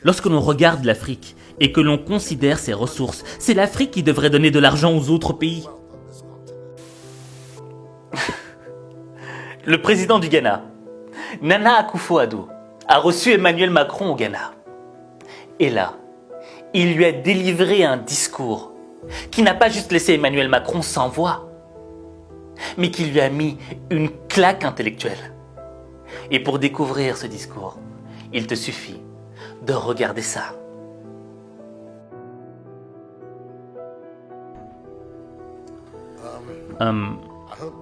Lorsque l'on regarde l'Afrique et que l'on considère ses ressources, c'est l'Afrique qui devrait donner de l'argent aux autres pays. Le président du Ghana, Nana Akufo-Addo, a reçu Emmanuel Macron au Ghana. Et là, il lui a délivré un discours qui n'a pas juste laissé Emmanuel Macron sans voix, mais qui lui a mis une claque intellectuelle. Et pour découvrir ce discours, il te suffit de regarder ça.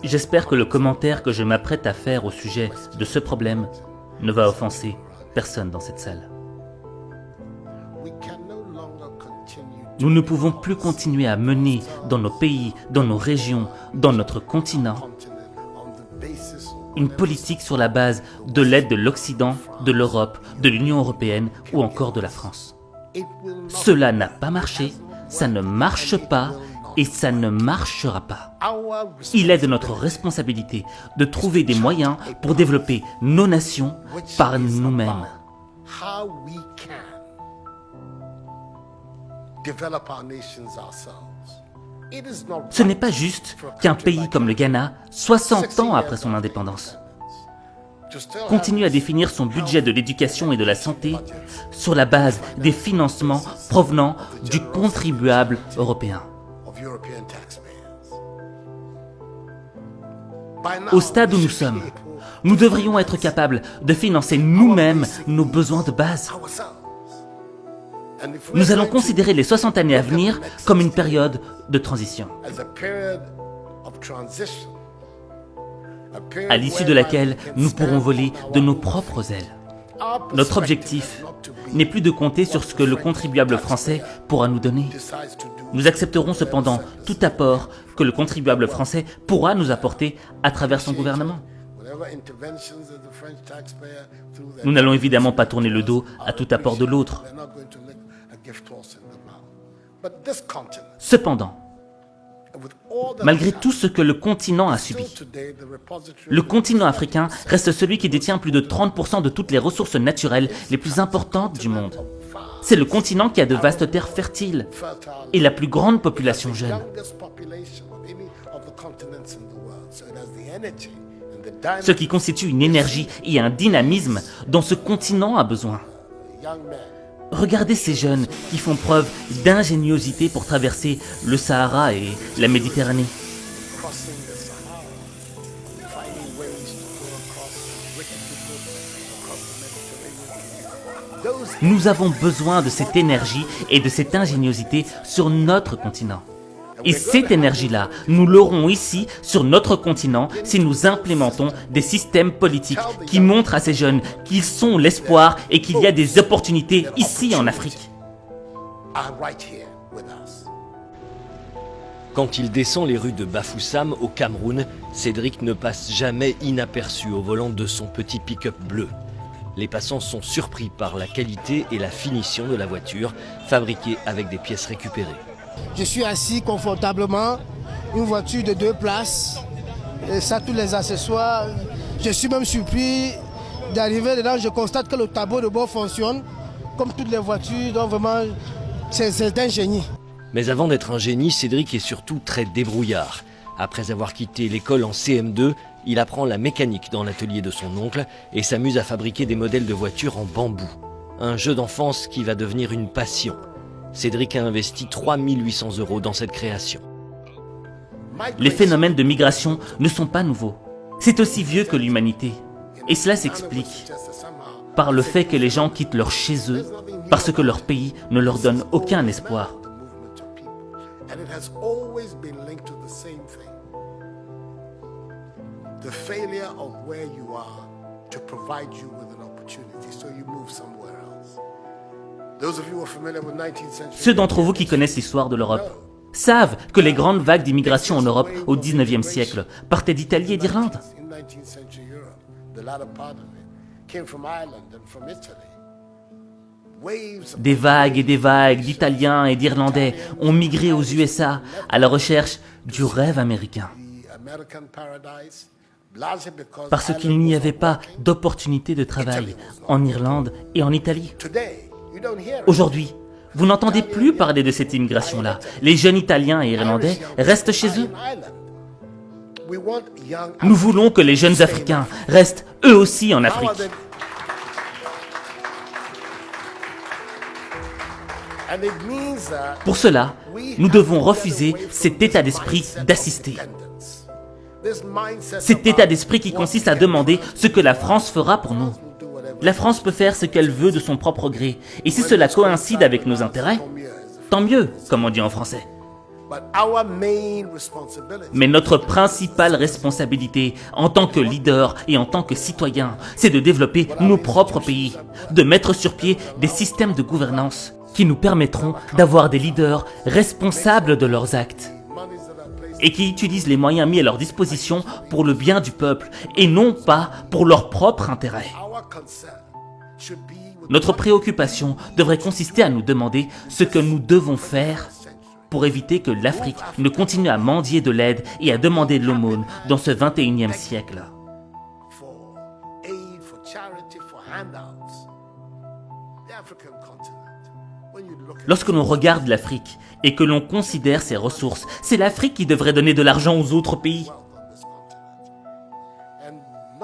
J'espère que le commentaire que je m'apprête à faire au sujet de ce problème ne va offenser personne dans cette salle. Nous ne pouvons plus continuer à mener dans nos pays, dans nos régions, dans notre continent, une politique sur la base de l'aide de l'Occident, de l'Europe, de l'Union européenne ou encore de la France. Cela n'a pas marché, ça ne marche pas et ça ne marchera pas. Il est de notre responsabilité de trouver des moyens pour développer nos nations par nous-mêmes. Ce n'est pas juste qu'un pays comme le Ghana, 60 ans après son indépendance, continue à définir son budget de l'éducation et de la santé sur la base des financements provenant du contribuable européen. Au stade où nous sommes, nous devrions être capables de financer nous-mêmes nos besoins de base. Nous allons considérer les 60 années à venir comme une période de transition, à l'issue de laquelle nous pourrons voler de nos propres ailes. Notre objectif n'est plus de compter sur ce que le contribuable français pourra nous donner. Nous accepterons cependant tout apport que le contribuable français pourra nous apporter à travers son gouvernement. Nous n'allons évidemment pas tourner le dos à tout apport de l'autre. Cependant, malgré tout ce que le continent a subi, le continent africain reste celui qui détient plus de 30% de toutes les ressources naturelles les plus importantes du monde. C'est le continent qui a de vastes terres fertiles et la plus grande population jeune. Ce qui constitue une énergie et un dynamisme dont ce continent a besoin. Regardez ces jeunes qui font preuve d'ingéniosité pour traverser le Sahara et la Méditerranée. Nous avons besoin de cette énergie et de cette ingéniosité sur notre continent. Et cette énergie-là, nous l'aurons ici, sur notre continent, si nous implémentons des systèmes politiques qui montrent à ces jeunes qu'ils sont l'espoir et qu'il y a des opportunités ici en Afrique. Quand il descend les rues de Bafoussam au Cameroun, Cédric ne passe jamais inaperçu au volant de son petit pick-up bleu. Les passants sont surpris par la qualité et la finition de la voiture, fabriquée avec des pièces récupérées. Je suis assis confortablement, une voiture de 2 places, et ça, tous les accessoires. Je suis même surpris d'arriver dedans, je constate que le tableau de bord fonctionne, comme toutes les voitures, donc vraiment, c'est un génie. Mais avant d'être un génie, Cédric est surtout très débrouillard. Après avoir quitté l'école en CM2, il apprend la mécanique dans l'atelier de son oncle et s'amuse à fabriquer des modèles de voitures en bambou. Un jeu d'enfance qui va devenir une passion. Cédric a investi 3 800 € dans cette création. Les phénomènes de migration ne sont pas nouveaux. C'est aussi vieux que l'humanité. Et cela s'explique par le fait que les gens quittent leur chez eux parce que leur pays ne leur donne aucun espoir. Ceux d'entre vous qui connaissent l'histoire de l'Europe savent que les grandes vagues d'immigration en Europe au XIXe siècle partaient d'Italie et d'Irlande. Des vagues et des vagues d'Italiens et d'Irlandais ont migré aux USA à la recherche du rêve américain. parce qu'il n'y avait pas d'opportunité de travail en Irlande et en Italie. Aujourd'hui, vous n'entendez plus parler de cette immigration-là. Les jeunes Italiens et Irlandais restent chez eux. Nous voulons que les jeunes Africains restent eux aussi en Afrique. Pour cela, nous devons refuser cet état d'esprit d'assister. Cet état d'esprit qui consiste à demander ce que la France fera pour nous. La France peut faire ce qu'elle veut de son propre gré. Et si cela coïncide avec nos intérêts, tant mieux, comme on dit en français. Mais notre principale responsabilité en tant que leader et en tant que citoyen, c'est de développer nos propres pays, de mettre sur pied des systèmes de gouvernance qui nous permettront d'avoir des leaders responsables de leurs actes et qui utilisent les moyens mis à leur disposition pour le bien du peuple et non pas pour leur propre intérêt. Notre préoccupation devrait consister à nous demander ce que nous devons faire pour éviter que l'Afrique ne continue à mendier de l'aide et à demander de l'aumône dans ce 21e siècle. Lorsque l'on regarde l'Afrique et que l'on considère ses ressources, c'est l'Afrique qui devrait donner de l'argent aux autres pays.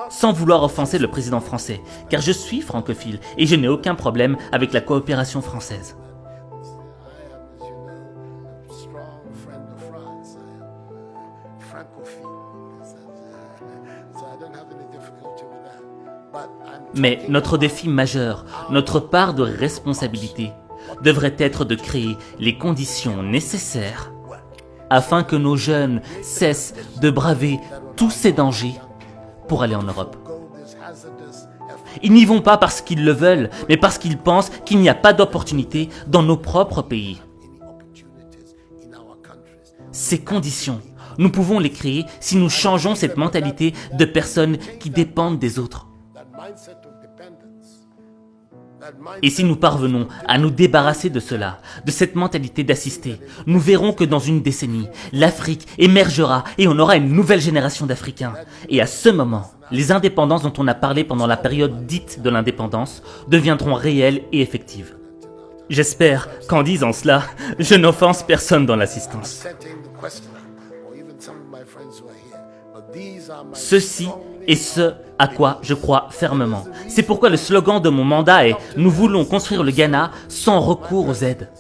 Sans vouloir offenser le président français, car je suis francophile et je n'ai aucun problème avec la coopération française. Mais notre défi majeur, notre part de responsabilité, devrait être de créer les conditions nécessaires afin que nos jeunes cessent de braver tous ces dangers pour aller en Europe. Ils n'y vont pas parce qu'ils le veulent, mais parce qu'ils pensent qu'il n'y a pas d'opportunité dans nos propres pays. Ces conditions, nous pouvons les créer si nous changeons cette mentalité de personnes qui dépendent des autres. Et si nous parvenons à nous débarrasser de cela, de cette mentalité d'assister, nous verrons que dans une décennie, l'Afrique émergera et on aura une nouvelle génération d'Africains. Et à ce moment, les indépendances dont on a parlé pendant la période dite de l'indépendance deviendront réelles et effectives. J'espère qu'en disant cela, je n'offense personne dans l'assistance. Ceci est ce à quoi je crois fermement. C'est pourquoi le slogan de mon mandat est « Nous voulons construire le Ghana sans recours aux aides ».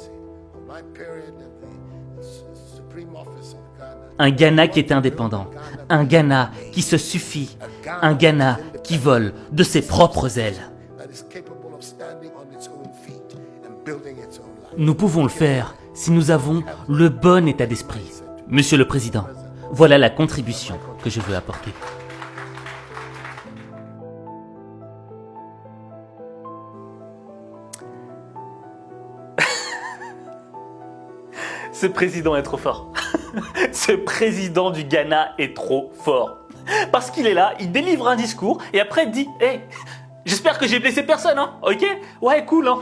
Un Ghana qui est indépendant, un Ghana qui se suffit, un Ghana qui vole de ses propres ailes. Nous pouvons le faire si nous avons le bon état d'esprit. Monsieur le Président, voilà la contribution que je veux apporter. Ce président est trop fort. Ce président du Ghana est trop fort. Parce qu'il est là, il délivre un discours et après il dit « Hey, j'espère que j'ai blessé personne, hein, ok? Ouais, cool, hein.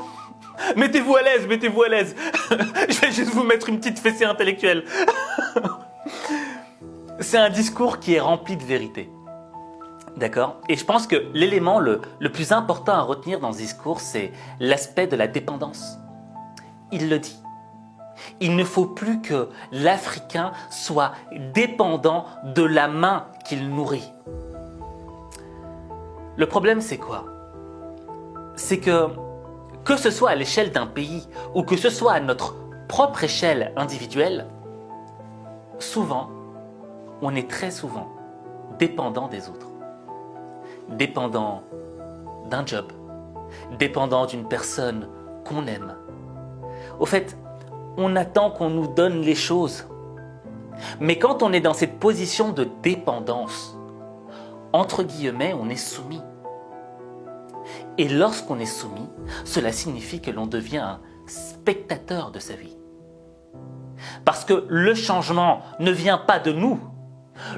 Mettez-vous à l'aise, mettez-vous à l'aise. Je vais juste vous mettre une petite fessée intellectuelle. » C'est un discours qui est rempli de vérité. D'accord? Et je pense que l'élément le plus important à retenir dans ce discours, c'est l'aspect de la dépendance. Il le dit. Il ne faut plus que l'Africain soit dépendant de la main qu'il nourrit. Le problème, c'est quoi? C'est que ce soit à l'échelle d'un pays ou que ce soit à notre propre échelle individuelle, souvent, on est très souvent dépendant des autres. Dépendant d'un job, dépendant d'une personne qu'on aime. Au fait, on attend qu'on nous donne les choses. Mais quand on est dans cette position de dépendance, entre guillemets, on est soumis. Et lorsqu'on est soumis, cela signifie que l'on devient un spectateur de sa vie. Parce que le changement ne vient pas de nous.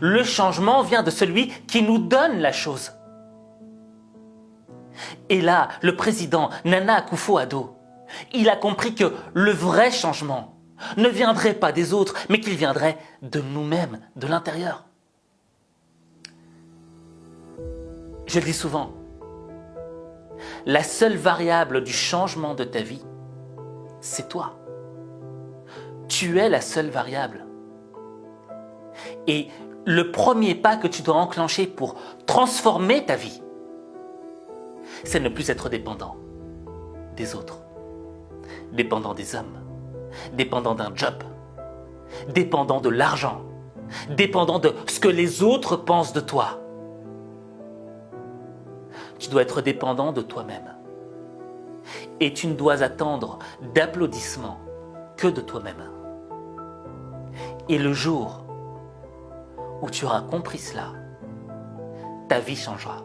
Le changement vient de celui qui nous donne la chose. Et là, le président Nana Akufo-Addo, il a compris que le vrai changement ne viendrait pas des autres, mais qu'il viendrait de nous-mêmes, de l'intérieur. Je le dis souvent, la seule variable du changement de ta vie, c'est toi. Tu es la seule variable. Et le premier pas que tu dois enclencher pour transformer ta vie, c'est ne plus être dépendant des autres, dépendant des hommes, dépendant d'un job, dépendant de l'argent, dépendant de ce que les autres pensent de toi. Tu dois être dépendant de toi-même. Et tu ne dois attendre d'applaudissements que de toi-même. Et le jour où tu auras compris cela, ta vie changera.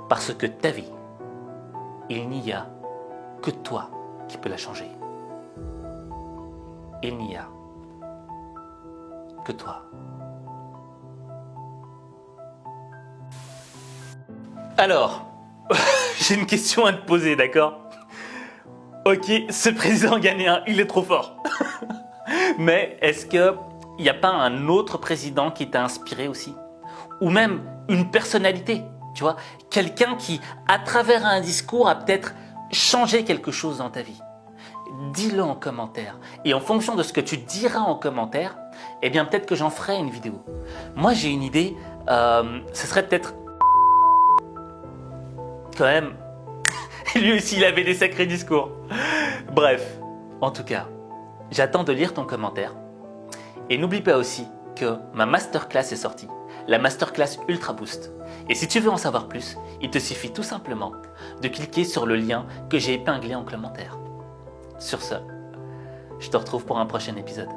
Parce que ta vie, il n'y a que toi qui peux la changer. Il n'y a que toi. Alors, j'ai une question à te poser, d'accord? Ok, ce président ghanéen, il est trop fort. Mais est-ce qu'il n'y a pas un autre président qui t'a inspiré aussi? Ou même une personnalité, tu vois? Quelqu'un qui, à travers un discours, a peut-être changé quelque chose dans ta vie. Dis-le en commentaire. Et en fonction de ce que tu diras en commentaire, eh bien peut-être que j'en ferai une vidéo. Moi j'ai une idée, ce serait peut-être... Quand même, lui aussi il avait des sacrés discours. Bref, en tout cas, j'attends de lire ton commentaire. Et n'oublie pas aussi que ma masterclass est sortie, la masterclass Ultra Boost. Et si tu veux en savoir plus, il te suffit tout simplement de cliquer sur le lien que j'ai épinglé en commentaire. Sur ce, je te retrouve pour un prochain épisode.